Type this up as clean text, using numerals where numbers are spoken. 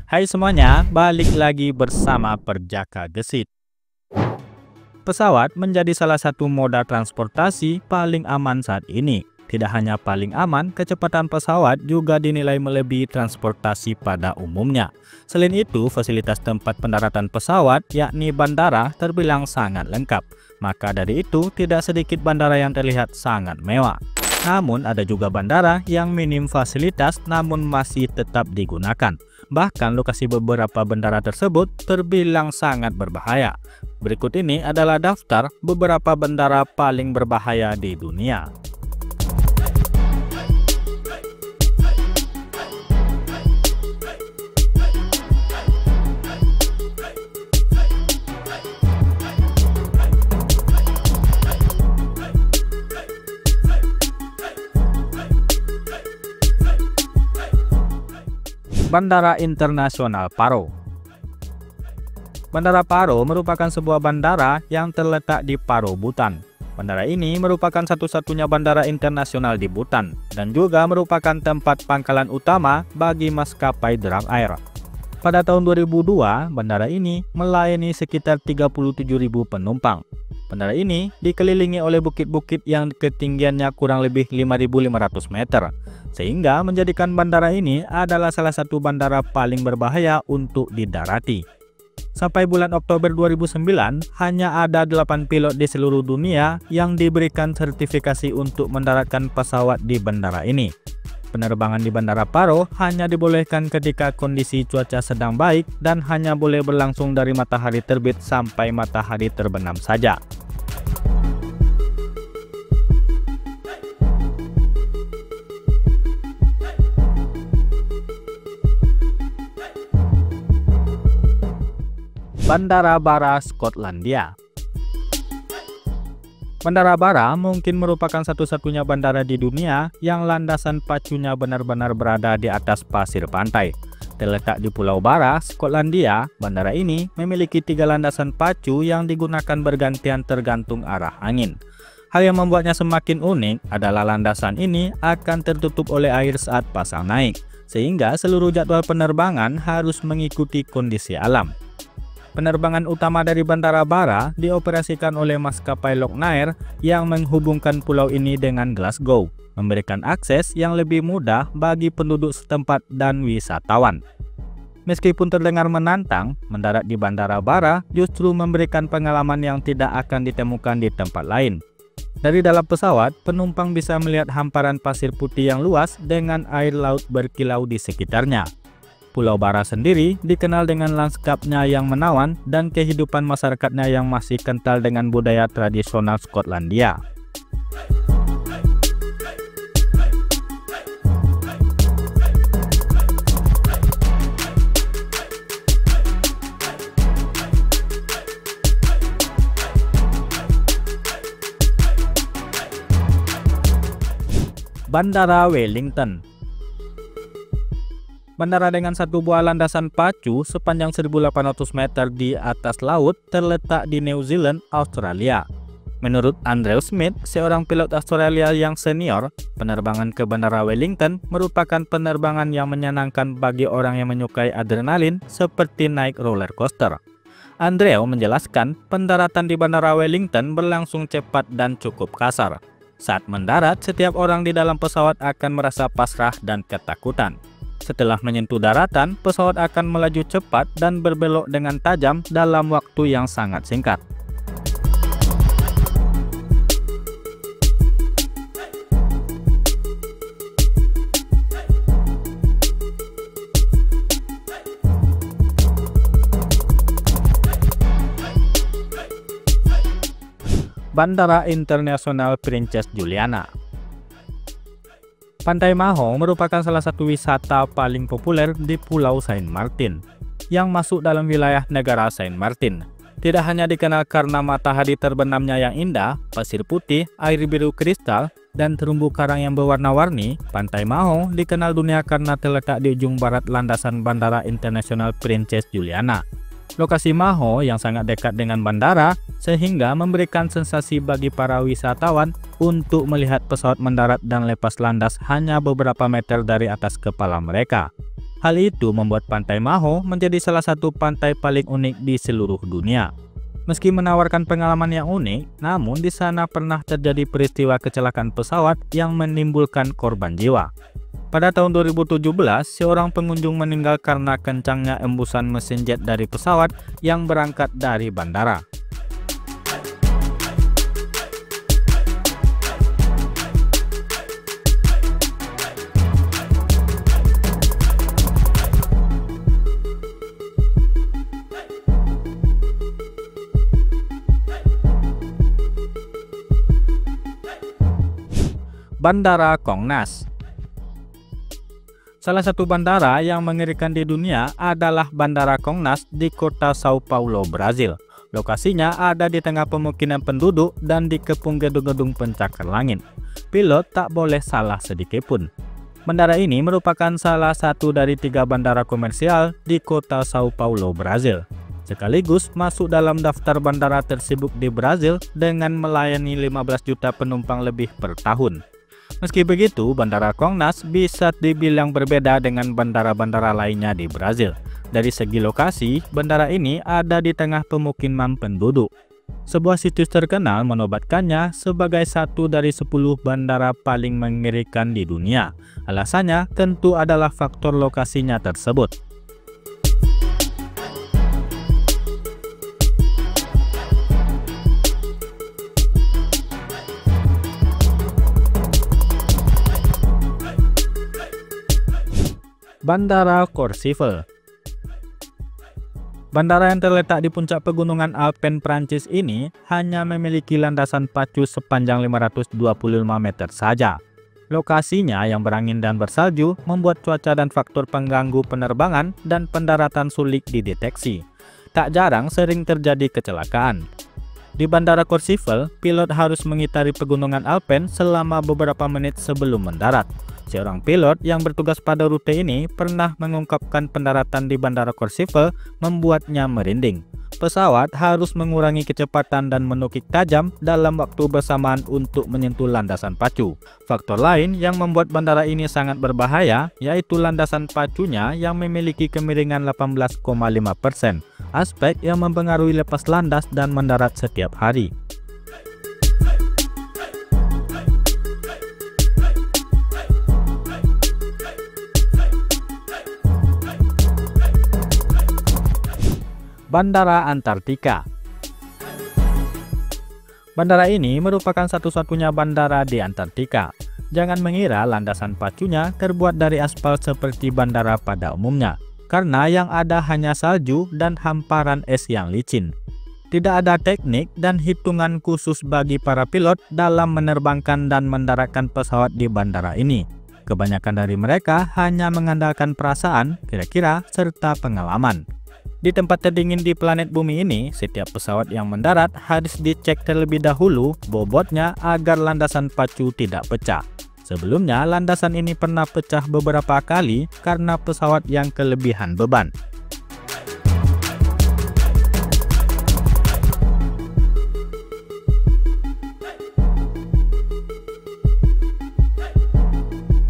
Hai semuanya, balik lagi bersama Perjaka Gesit. Pesawat menjadi salah satu moda transportasi paling aman saat ini. Tidak hanya paling aman, kecepatan pesawat juga dinilai melebihi transportasi pada umumnya. Selain itu, fasilitas tempat pendaratan pesawat, yakni bandara, terbilang sangat lengkap. Maka dari itu, tidak sedikit bandara yang terlihat sangat mewah. Namun, ada juga bandara yang minim fasilitas namun masih tetap digunakan. Bahkan lokasi beberapa bandara tersebut terbilang sangat berbahaya. Berikut ini adalah daftar beberapa bandara paling berbahaya di dunia. Bandara Internasional Paro. Bandara Paro merupakan sebuah bandara yang terletak di Paro, Bhutan. Bandara ini merupakan satu-satunya bandara internasional di Bhutan dan juga merupakan tempat pangkalan utama bagi maskapai Druk Air. Pada tahun 2002, bandara ini melayani sekitar 37.000 penumpang. Bandara ini dikelilingi oleh bukit-bukit yang ketinggiannya kurang lebih 5.500 meter, sehingga menjadikan bandara ini adalah salah satu bandara paling berbahaya untuk didarati. Sampai bulan Oktober 2009, hanya ada 8 pilot di seluruh dunia yang diberikan sertifikasi untuk mendaratkan pesawat di bandara ini. Penerbangan di Bandara Paro hanya dibolehkan ketika kondisi cuaca sedang baik dan hanya boleh berlangsung dari matahari terbit sampai matahari terbenam saja. Bandara Barra, Skotlandia. Bandara Barra mungkin merupakan satu-satunya bandara di dunia yang landasan pacunya benar-benar berada di atas pasir pantai. Terletak di Pulau Barra, Skotlandia, bandara ini memiliki 3 landasan pacu yang digunakan bergantian tergantung arah angin. Hal yang membuatnya semakin unik adalah landasan ini akan tertutup oleh air saat pasang naik, sehingga seluruh jadwal penerbangan harus mengikuti kondisi alam. Penerbangan utama dari Bandara Barra dioperasikan oleh maskapai Locknair yang menghubungkan pulau ini dengan Glasgow, memberikan akses yang lebih mudah bagi penduduk setempat dan wisatawan. Meskipun terdengar menantang, mendarat di Bandara Barra justru memberikan pengalaman yang tidak akan ditemukan di tempat lain. Dari dalam pesawat, penumpang bisa melihat hamparan pasir putih yang luas dengan air laut berkilau di sekitarnya. Pulau Barra sendiri dikenal dengan lanskapnya yang menawan dan kehidupan masyarakatnya yang masih kental dengan budaya tradisional Skotlandia. Bandara Wellington. Bandara dengan satu buah landasan pacu sepanjang 1.800 meter di atas laut terletak di New Zealand, Australia. Menurut Andrew Smith, seorang pilot Australia yang senior, penerbangan ke Bandara Wellington merupakan penerbangan yang menyenangkan bagi orang yang menyukai adrenalin seperti naik roller coaster. Andrew menjelaskan, pendaratan di Bandara Wellington berlangsung cepat dan cukup kasar. Saat mendarat, setiap orang di dalam pesawat akan merasa pasrah dan ketakutan. Setelah menyentuh daratan, pesawat akan melaju cepat dan berbelok dengan tajam dalam waktu yang sangat singkat. Bandara Internasional Princess Juliana. Pantai Mahon merupakan salah satu wisata paling populer di Pulau Saint Martin, yang masuk dalam wilayah negara Saint Martin. Tidak hanya dikenal karena matahari terbenamnya yang indah, pasir putih, air biru kristal, dan terumbu karang yang berwarna-warni, Pantai Mahon dikenal dunia karena terletak di ujung barat landasan Bandara Internasional Princess Juliana. Lokasi Mahon yang sangat dekat dengan bandara sehingga memberikan sensasi bagi para wisatawan untuk melihat pesawat mendarat dan lepas landas hanya beberapa meter dari atas kepala mereka. Hal itu membuat Pantai Maho menjadi salah satu pantai paling unik di seluruh dunia. Meski menawarkan pengalaman yang unik, namun di sana pernah terjadi peristiwa kecelakaan pesawat yang menimbulkan korban jiwa. Pada tahun 2017, seorang pengunjung meninggal karena kencangnya embusan mesin jet dari pesawat yang berangkat dari bandara. Bandara Kongnas. Salah satu bandara yang mengerikan di dunia adalah Bandara Kongnas di kota Sao Paulo, Brazil. Lokasinya ada di tengah pemukiman penduduk dan dikepung gedung-gedung pencakar langit. Pilot tak boleh salah sedikit pun. Bandara ini merupakan salah satu dari 3 bandara komersial di kota Sao Paulo, Brazil. Sekaligus masuk dalam daftar bandara tersibuk di Brazil dengan melayani 15 juta penumpang lebih per tahun. Meski begitu, Bandara Kongnas bisa dibilang berbeda dengan bandara-bandara lainnya di Brazil. Dari segi lokasi, bandara ini ada di tengah pemukiman penduduk. Sebuah situs terkenal menobatkannya sebagai satu dari 10 bandara paling mengerikan di dunia. Alasannya tentu adalah faktor lokasinya tersebut. Bandara Courchevel. Bandara yang terletak di puncak pegunungan Alpen Prancis ini hanya memiliki landasan pacu sepanjang 525 meter saja. Lokasinya yang berangin dan bersalju membuat cuaca dan faktor pengganggu penerbangan dan pendaratan sulit dideteksi. Tak jarang sering terjadi kecelakaan. Di Bandara Courchevel, pilot harus mengitari pegunungan Alpen selama beberapa menit sebelum mendarat. Seorang pilot yang bertugas pada rute ini pernah mengungkapkan pendaratan di Bandara Courchevel membuatnya merinding. Pesawat harus mengurangi kecepatan dan menukik tajam dalam waktu bersamaan untuk menyentuh landasan pacu. Faktor lain yang membuat bandara ini sangat berbahaya yaitu landasan pacunya yang memiliki kemiringan 18,5%, aspek yang mempengaruhi lepas landas dan mendarat setiap hari. Bandara Antartika. Bandara ini merupakan satu-satunya bandara di Antartika. Jangan mengira landasan pacunya terbuat dari aspal seperti bandara pada umumnya, karena yang ada hanya salju dan hamparan es yang licin. Tidak ada teknik dan hitungan khusus bagi para pilot dalam menerbangkan dan mendaratkan pesawat di bandara ini. Kebanyakan dari mereka hanya mengandalkan perasaan, kira-kira, serta pengalaman. Di tempat terdingin di planet bumi ini, setiap pesawat yang mendarat harus dicek terlebih dahulu bobotnya agar landasan pacu tidak pecah. Sebelumnya, landasan ini pernah pecah beberapa kali karena pesawat yang kelebihan beban.